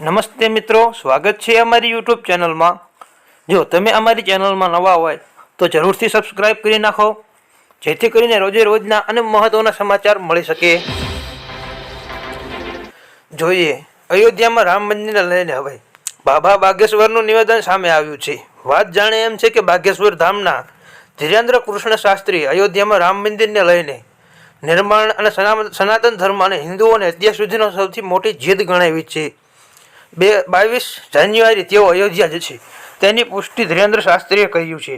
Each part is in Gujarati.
નમસ્તે મિત્રો, સ્વાગત છે અમારી યુટ્યુબ ચેનલમાં। જો તમે અમારી ચેનલમાં નવા હોય તો જરૂરથી સબસ્ક્રાઈબ કરી નાખો, જેથી કરીને રોજે રોજના અને મહત્વના સમાચાર મળી શકે। જોઈએ અયોધ્યામાં રામ મંદિરને લઈને હવે બાબા બાગેશ્વરનું નિવેદન સામે આવ્યું છે। વાત જાણે એમ છે કે બાગેશ્વર ધામના ધીરેન્દ્ર કૃષ્ણ શાસ્ત્રી અયોધ્યામાં રામ મંદિરને લઈને નિર્માણ અને સનાતન ધર્મ અને હિન્દુઓને અત્યાર સુધીનો સૌથી મોટી જીત ગણાવી છે। 22 જાન્યુઆરી તેઓ અયોધ્યા જશે તેની પુષ્ટિ ધીરેન્દ્ર શાસ્ત્રીએ કર્યું છે।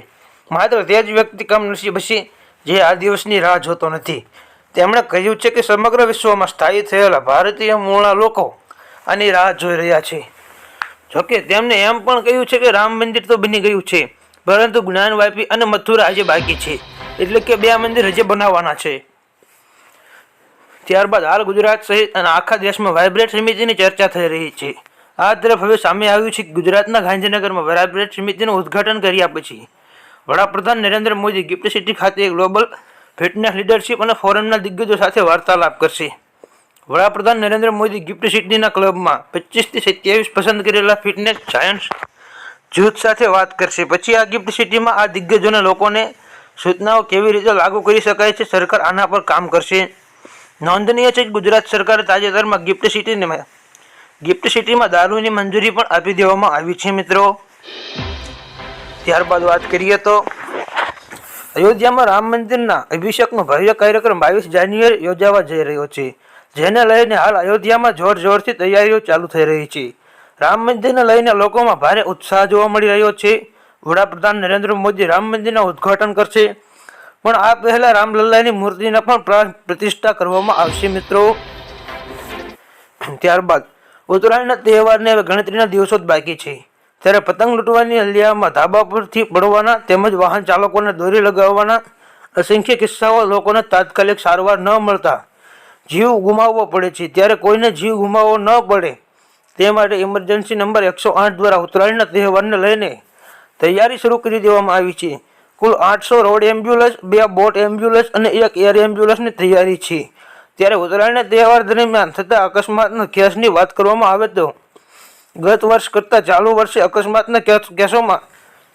માત્ર તે જ વ્યક્તિ કમનસીબ હશે જે આ દિવસની રાહ જોતો નથી। તેમણે કહ્યું છે કે સમગ્ર વિશ્વમાં સ્થાયી થયેલા ભારતીય મૂળના લોકો આની રાહ જોઈ રહ્યા છે। જોકે તેમણે એમ પણ કહ્યું છે કે રામ મંદિર તો બની ગયું છે, પરંતુ જ્ઞાનવાપી અને મથુરા આજે બાકી છે, એટલે કે 2 મંદિર હજી બનાવવાના છે। ત્યારબાદ હાલ ગુજરાત સહિત અને આખા દેશમાં વાઇબ્રન્ટ સમિતિની ચર્ચા થઈ રહી છે। આ તરફ હવે સામે આવ્યું છે કે ગુજરાતના ગાંધીનગરમાં વાઇબ્રન્ટ સમિતિનું ઉદ્ઘાટન કર્યા પછી વડાપ્રધાન નરેન્દ્ર મોદી ગિફ્ટ સિટી ખાતે ગ્લોબલ ફિટનેસ લીડરશિપ અને ફોરમના દિગ્ગજો સાથે વાર્તાલાપ કરશે। વડાપ્રધાન નરેન્દ્ર મોદી ગિફ્ટ સિટીના ક્લબમાં 25 થી 27 પસંદ કરેલા ફિટનેસ જાયન્ટ્સ જૂથ સાથે વાત કરશે। પછી આ ગિફ્ટ સિટીમાં આ દિગ્ગજોને લોકોને સૂચનાઓ કેવી રીતે લાગુ કરી શકાય છે, સરકાર આના પર કામ કરશે। નોંધનીય છે કે ગુજરાત સરકારે તાજેતરમાં ગિફ્ટ સિટીમાં દારૂની મંજૂરી પણ આપી દેવામાં આવી છે મિત્રો। ત્યારબાદ વાત કરીએ તો અયોધ્યામાં રામ મંદિરના અભિષેકનો ભવ્ય કાર્યક્રમ 22 જાન્યુઆરી યોજાવા જઈ રહ્યો છે, જેને લઈને હાલ અયોધ્યામાં જોરશોરથી તૈયારીઓ ચાલુ થઈ રહી છે। રામ મંદિરને લઈને લોકોમાં ભારે ઉત્સાહ જોવા મળી રહ્યો છે। વડાપ્રધાન નરેન્દ્ર મોદી રામ મંદિરના ઉદ્ઘાટન કરશે, પણ આ પહેલા રામલલ્લાની મૂર્તિને પણ પ્રાણ પ્રતિષ્ઠા કરવામાં આવશે મિત્રો। ત્યારબાદ ઉત્તરાયણના તહેવારને હવે ગણતરીના દિવસો જ બાકી છે, ત્યારે પતંગ લૂંટવાની હલ્યામાં ધાબા પરથી પડવાના તેમજ વાહન ચાલકોને દોરી લગાવવાના અસંખ્ય કિસ્સાઓ લોકોને તાત્કાલિક સારવાર ન મળતા જીવ ગુમાવવો પડે છે। ત્યારે કોઈને જીવ ગુમાવવો ન પડે તે માટે ઇમરજન્સી નંબર 108 દ્વારા ઉત્તરાયણના તહેવારને લઈને તૈયારી શરૂ કરી દેવામાં આવી છે। કુલ 800 રોડ એમ્બ્યુલન્સ, 2 બોટ એમ્બ્યુલન્સ અને 1 એર એમ્બ્યુલન્સની તૈયારી છે। ત્યારે ઉત્તરાયણના તહેવાર દરમિયાન થતા અકસ્માતના કેસની વાત કરવામાં આવે તો ગત વર્ષ કરતાં ચાલુ વર્ષે અકસ્માતના કેસોમાં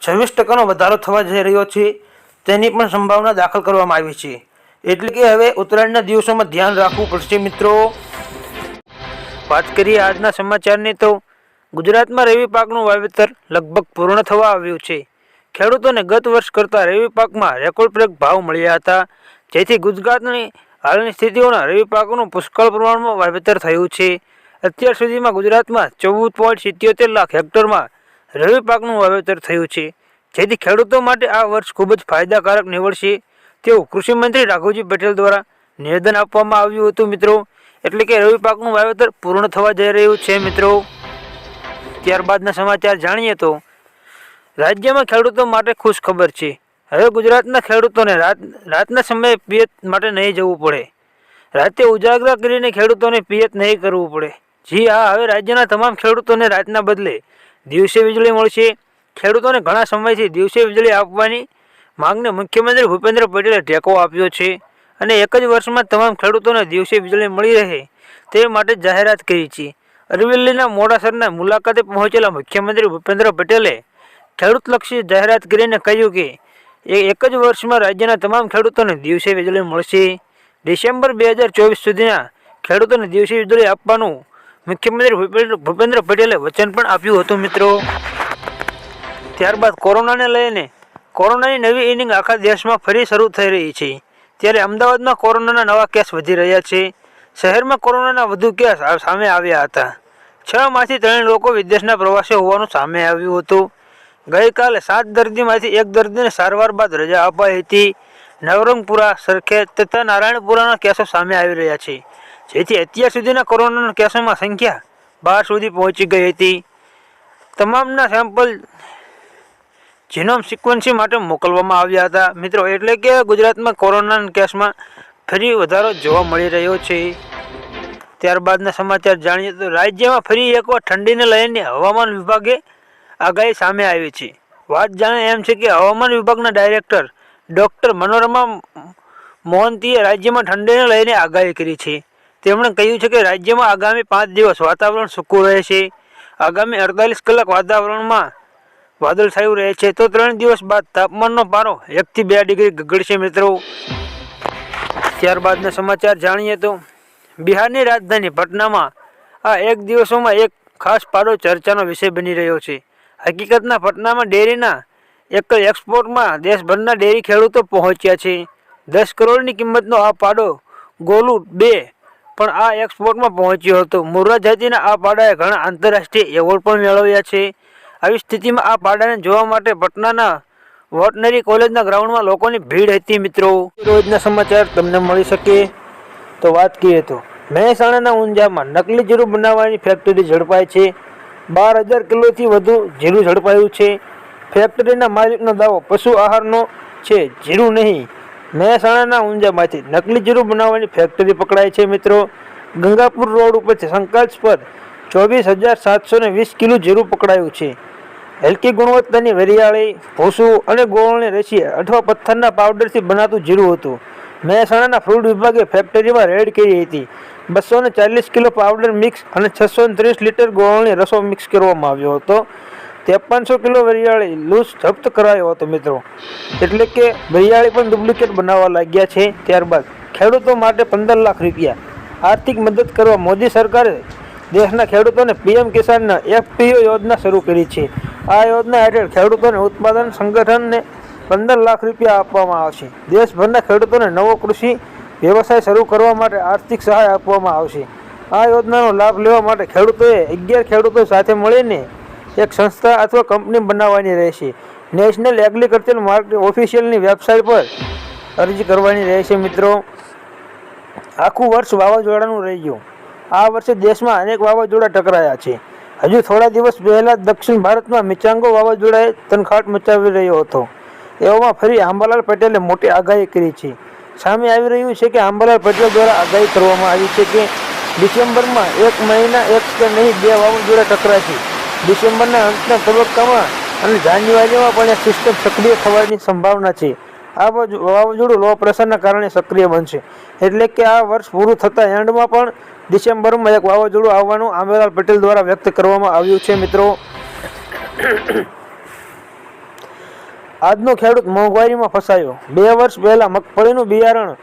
26% વધારો થવા જઈ રહ્યો છે, તેની પણ સંભાવના દાખલ કરવામાં આવી છે। એટલે કે હવે ઉત્તરાયણના દિવસોમાં ધ્યાન રાખવું પડશે મિત્રો। વાત કરીએ આજના સમાચારની તો ગુજરાતમાં રવિ પાકનું વાવેતર લગભગ પૂર્ણ થવા આવ્યું છે। ખેડૂતોને ગત વર્ષ કરતાં રવિ પાકમાં રેકોર્ડ બ્રેક ભાવ મળ્યા હતા, જેથી ગુજરાતની હાલની સ્થિતિઓના રવિ પાકનું પુષ્કળ પ્રમાણમાં વાવેતર થયું છે। અત્યાર સુધીમાં ગુજરાતમાં 14.77 લાખ હેક્ટરમાં રવિ પાકનું વાવેતર થયું છે, જેથી ખેડૂતો માટે આ વર્ષ ખૂબ જ ફાયદાકારક નીવડશે તેવું કૃષિમંત્રી રાઘવજી પટેલ દ્વારા નિવેદન આપવામાં આવ્યું હતું મિત્રો। એટલે કે રવિ પાકનું વાવેતર પૂર્ણ થવા જઈ રહ્યું છે મિત્રો। ત્યારબાદના સમાચાર જાણીએ તો રાજ્યમાં ખેડૂતો માટે ખુશ ખબર છે। હવે ગુજરાતના ખેડૂતોને રાતના સમયે પિયત માટે નહીં જવું પડે, રાતે ઉજાગરા કરીને ખેડૂતોને પિયત નહીં કરવું પડે। જી હા, હવે રાજ્યના તમામ ખેડૂતોને રાતના બદલે દિવસે વીજળી મળશે। ખેડૂતોને ઘણા સમયથી દિવસે વીજળી આપવાની માંગને મુખ્યમંત્રી ભૂપેન્દ્ર પટેલે ટેકો આપ્યો છે અને એક જ વર્ષમાં તમામ ખેડૂતોને દિવસે વીજળી મળી રહે તે માટે જાહેરાત કરી છે। અરવલ્લીના મોડાસરના મુલાકાતે પહોંચેલા મુખ્યમંત્રી ભૂપેન્દ્ર પટેલે ખેડૂતલક્ષી જાહેરાત કરીને કહ્યું કે એક જ વર્ષમાં રાજ્યના તમામ ખેડૂતોને દિવસે વીજળી મળશે। ડિસેમ્બર 2024 સુધીના ખેડૂતોને દિવસે વીજળી આપવાનું મુખ્યમંત્રી ભૂપેન્દ્ર પટેલે વચન પણ આપ્યું હતું મિત્રો। ત્યારબાદ કોરોનાને લઈને કોરોનાની નવી ઇનિંગ આખા દેશમાં ફરી શરૂ થઈ રહી છે, ત્યારે અમદાવાદમાં કોરોનાના નવા કેસ વધી રહ્યા છે। શહેરમાં કોરોનાના વધુ કેસ સામે આવ્યા હતા। 6 માંથી 3 લોકો વિદેશના પ્રવાસે હોવાનું સામે આવ્યું હતું। ગઈકાલે 7 દર્દીમાંથી 1 દર્દીને સારવાર બાદ રજા અપાઈ હતી। નવરંગપુરા, સરખેજ તથા નારાયણપુરાના કેસો સામે આવી રહ્યા છે, જેથી અત્યાર સુધીના કોરોનાના કેસોમાં સંખ્યા 12 સુધી પહોંચી ગઈ હતી। તમામના સેમ્પલ જીનોમ સિક્વન્સિંગ માટે મોકલવામાં આવ્યા હતા મિત્રો। એટલે કે ગુજરાતમાં કોરોનાના કેસમાં ફરી વધારો જોવા મળી રહ્યો છે। ત્યારબાદના સમાચાર જાણીએ તો રાજ્યમાં ફરી એકવાર ઠંડીને લઈને હવામાન વિભાગે આગાહી સામે આવી છે। વાત જાણે એમ છે કે હવામાન વિભાગના ડાયરેક્ટર ડોક્ટર મનોરમા મોહંતીએ રાજ્યમાં ઠંડીને લઈને આગાહી કરી છે। તેમણે કહ્યું છે કે રાજ્યમાં આગામી 5 દિવસ વાતાવરણ સૂકું રહેશે। આગામી 48 કલાક વાતાવરણમાં વાદળછાયું રહે છે તો 3 દિવસ બાદ તાપમાનનો પારો 1 થી 2 ડિગ્રી ગગડશે મિત્રો। ત્યારબાદના સમાચાર જાણીએ તો બિહારની રાજધાની પટનામાં આ એક દિવસોમાં એક ખાસ પાડો ચર્ચાનો વિષય બની રહ્યો છે। હકીકતના પટનામાં ડેરીના એક એક્સપોર્ટમાં દેશભરના ડેરી ખેડૂતો પહોંચ્યા છે। 10 કરોડની કિંમતનો આ પાડો ગોલુ 2 પણ આ એક્સપોર્ટમાં પહોંચ્યો હતો। મુર્રા જાતિના આ પાડાએ ઘણા આંતરરાષ્ટ્રીય એવોર્ડ પણ મેળવ્યા છે। આવી સ્થિતિમાં આ પાડાને જોવા માટે પટનાના વેટનરી કોલેજના ગ્રાઉન્ડમાં લોકોની ભીડ હતી મિત્રો। રોજના સમાચાર તમને મળી શકે તો વાત કરીએ તો મહેસાણાના ઊંઝામાં નકલી જીરું બનાવવાની ફેક્ટરી ઝડપાઈ છે। 12,000 કિલોથી વધુ જીરું ઝડપાયું છે। ફેક્ટરીના માલિકનો દાવો પશુ આહારનો છે, જીરું નહીં। મહેસાણાના ઊંઝામાંથી નકલી જીરું બનાવવાની ફેક્ટરી પકડાઈ છે મિત્રો। ગંગાપુર રોડ ઉપરથી શંકાસ્પદ 24,720 કિલો જીરું પકડાયું છે। હલકી ગુણવત્તાની વરિયાળી, ભૂસું અને ગોળની રસી અથવા પથ્થરના પાવડરથી બનાતું જીરું હતું। મહેસાણાના ફૂડ વિભાગે ફેક્ટરીમાં રેડ કરી હતી। 240 કિલો પાવડર મિક્સ અને 630 લીટર ગોળની રસો મિક્સ કરવામાં આવ્યો હતો। 5300 કિલો વરિયાળી લૂઝ જપ્ત કરાયો હતો મિત્રો। એટલે કે વરિયાળી પણ ડુપ્લિકેટ બનાવવા લાગ્યા છે। ત્યારબાદ ખેડૂતો માટે 15 લાખ રૂપિયા આર્થિક મદદ કરવા મોદી સરકારે દેશના ખેડૂતોને પીએમ કિસાનના FPO યોજના શરૂ કરી છે। આ યોજના હેઠળ ખેડૂતોને ઉત્પાદન સંગઠનને 15 લાખ રૂપિયા આપવામાં આવશે। દેશભરના ખેડૂતોને નવો કૃષિ વ્યવસાય શરૂ કરવા માટે આર્થિક સહાય આપવામાં આવશે। આ યોજનાનો લાભ લેવા માટે ખેડૂતોએ 11 ખેડૂતો સાથે મળીને એક સંસ્થા અથવા કંપની બનાવવાની રહેશે। નેશનલ એગ્રીકલ્ચર માર્કેટ ઓફિશિયલની વેબસાઇટ પર અરજી કરવાની રહેશે મિત્રો। આખું વર્ષ વાવાઝોડાનું રહી ગયું। આ વર્ષે દેશમાં અનેક વાવાઝોડા ટકરાયા છે। હજુ થોડા દિવસ પહેલા દક્ષિણ ભારતમાં મિચાંગો વાવાઝોડાએ તણખાટ મચાવી રહ્યો હતો। એવામાં ફરી આંબાલાલ પટેલે મોટી આગાહી કરી છે। સામે આવી રહ્યું છે કે આંબાલાલ પટેલ દ્વારા આગાહી કરવામાં આવી છે કે ડિસેમ્બરમાં 1 મહિના 1 કે નહીં 2 વાવાઝોડા ટકરાશે। ડિસેમ્બરના અંતના તબક્કામાં અને જાન્યુઆરીમાં પણ એક સિસ્ટમ સક્રિય થવાની સંભાવના છે। આ વાવાઝોડું લો પ્રેશરના કારણે સક્રિય બનશે। એટલે કે આ વર્ષ પૂરું થતાં એન્ડમાં પણ ડિસેમ્બરમાં એક વાવાઝોડું આવવાનું આંબાલાલ પટેલ દ્વારા વ્યક્ત કરવામાં આવ્યું છે મિત્રો। આજનો ખેડૂત મોંઘવારીમાં ફસાયો। 2 વર્ષ પહેલા મગફળીનું બિયારણ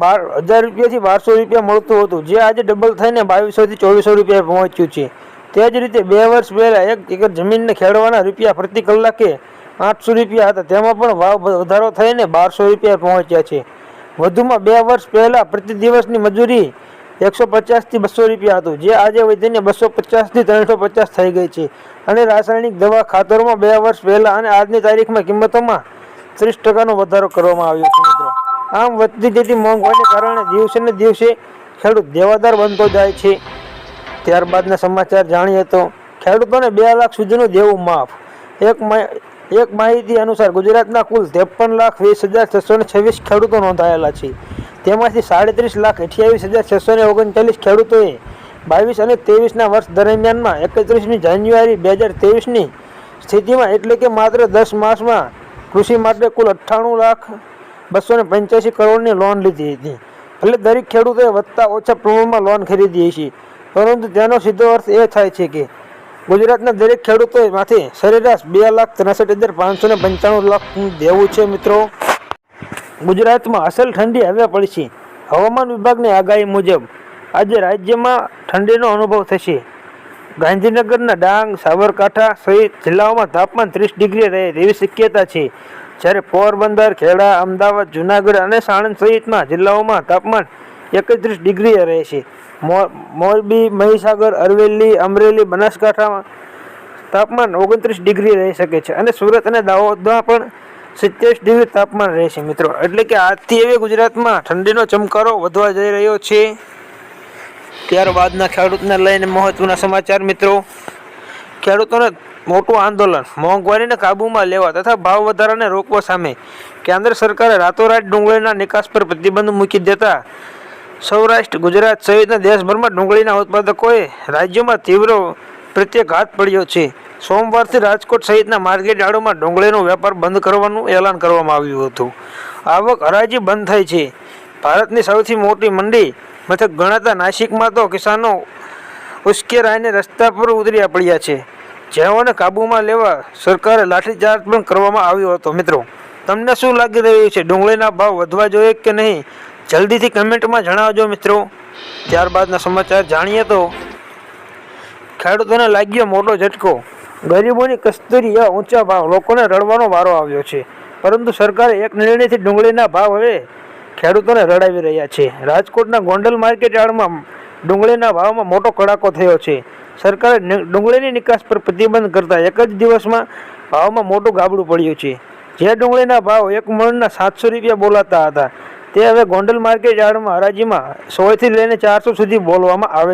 1000 રૂપિયાથી 1200 રૂપિયા મળતું હતું, જે આજે ડબલ થઈને 2200 થી 2400 રૂપિયા પહોંચ્યું છે। તે જ રીતે 2 વર્ષ પહેલા 1 એકર જમીનને ખેડવાના રૂપિયા પ્રતિ કલાકે 800 રૂપિયા હતા, તેમાં પણ ભાવ વધારો થઈને 1200 રૂપિયા પહોંચ્યા છે। વધુમાં 2 વર્ષ પહેલા પ્રતિ દિવસની મજૂરી 150 થી 200 રૂપિયા હતું, જે આજે વધીને 250 થી 350 થઈ ગઈ છે। અને રાસાયણિક દવા ખાતરોમાં 2 વર્ષ પહેલા અને આજની તારીખમાં કિંમતોમાં 30% વધારો કરવામાં આવ્યો છે મિત્રો। આમ વધતી જતી મોંઘવારીને કારણે દિવસે ને દિવસે ખેડૂત દેવાદાર બનતો જાય છે। ત્યારબાદના સમાચાર જાણીએ તો ખેડૂતોને 2 લાખ સુધીનું દેવું માફ। એક માહિતી અનુસાર ગુજરાતના કુલ 53,20,626 ખેડૂતો નોંધાયેલા છે। તેમાંથી 37,28,639 ખેડૂતોએ 22 અને 23ના વર્ષ દરમિયાનમાં 31મી જાન્યુઆરી 2023ની સ્થિતિમાં એટલે કે માત્ર 10 માસમાં કૃષિ માટે કુલ 98,285 કરોડની લોન લીધી હતી। એટલે દરેક ખેડૂતોએ વધતા ઓછા પ્રમાણમાં લોન ખરીદી છે, પરંતુ તેનો સીધો અર્થ એ થાય છે કે ગુજરાતના દરેક ખેડૂતોએ માથે સરેરાશ 2,63,595 લાખનું દેવું છે મિત્રો। ગુજરાતમાં અસલ ઠંડી હવે પડશે। હવામાન વિભાગની આગાહી મુજબ આજે રાજ્યમાં ઠંડીનો અનુભવ થશે। ગાંધીનગરના ડાંગ, સાબરકાંઠા સહિત જિલ્લાઓમાં તાપમાન 30 ડિગ્રી રહે તેવી શક્યતા છે, જ્યારે પોરબંદર, ખેડા, અમદાવાદ, જૂનાગઢ અને સાણંદ સહિતના જિલ્લાઓમાં તાપમાન 31 ડિગ્રી રહેશે। મોરબી, મહીસાગર, અરવલ્લી, અમરેલી, બનાસકાંઠામાં તાપમાન 29 ડિગ્રી રહી શકે છે અને સુરત અને દાહોદમાં પણ 27 ડિગ્રી તાપમાન રહેશે મિત્રો। એટલે કે આજથી હવે ગુજરાતમાં ઠંડીનો ચમકારો વધવા જઈ રહ્યો છે। ત્યારબાદના ખેડૂતને લઈને મહત્વના સમાચાર મિત્રો। ખેડૂતોને મોટું આંદોલન। મોંઘવારીને કાબૂમાં લેવા તથા ભાવ વધારાને રોકવા સામે કેન્દ્ર સરકારે રાતોરાત ડુંગળીના નિકાસ પર પ્રતિબંધ મૂકી દેતા સૌરાષ્ટ્ર, ગુજરાત સહિતના દેશભરમાં ડુંગળીના ઉત્પાદકોએ રાજ્યોમાં તીવ્ર પ્રત્યાઘાત પડ્યો છે। સોમવારથી રાજકોટ સહિતના માર્કેટ યાર્ડોમાં ડુંગળીનો વેપાર બંધ કરવાનું એલાન કરવામાં આવ્યું હતું। આવક હરાજી બંધ થઈ છે। ભારતની સૌથી મોટી મંડી મથક ગણાતા નાસિકમાં તો કિસાનો ઉશ્કેરાઈને રસ્તા પર ઉતરી પડ્યા છે. જેઓને કાબૂમાં લેવા સરકારે લાઠીચાર્જ પણ કરવામાં આવ્યો હતો. મિત્રો, તમને શું લાગી રહ્યું છે? ડુંગળીના ભાવ વધવા જોઈએ કે નહીં? જલ્દીથી કમેન્ટમાં જણાવજો મિત્રો. ત્યારબાદના સમાચાર જાણીએ તો ખેડૂતોને લાગ્યો મોટો ઝટકો. ગરીબોની કસ્તુરીયા ઊંચા ભાવ, લોકોને રડવાનો વારો આવ્યો છે. પરંતુ સરકારે એક નિર્ણયથી ડુંગળીના ભાવ હવે ખેડૂતોને રડાવી રહ્યા છે. રાજકોટના ગોંડલ માર્કેટ યાર્ડમાં ડુંગળીના ભાવમાં મોટો કડાકો થયો છે. સરકારે ડુંગળીની નિકાસ પર પ્રતિબંધ કરતા એક જ દિવસમાં ભાવમાં મોટું ગાબડું પડ્યું છે. જે ડુંગળીના ભાવ એક મણના 700 રૂપિયા બોલાતા હતા તે હવે ગોંડલ માર્કેટ યાર્ડમાં હરાજીમાં 100 થી લઈને 400 સુધી બોલવામાં આવે છે.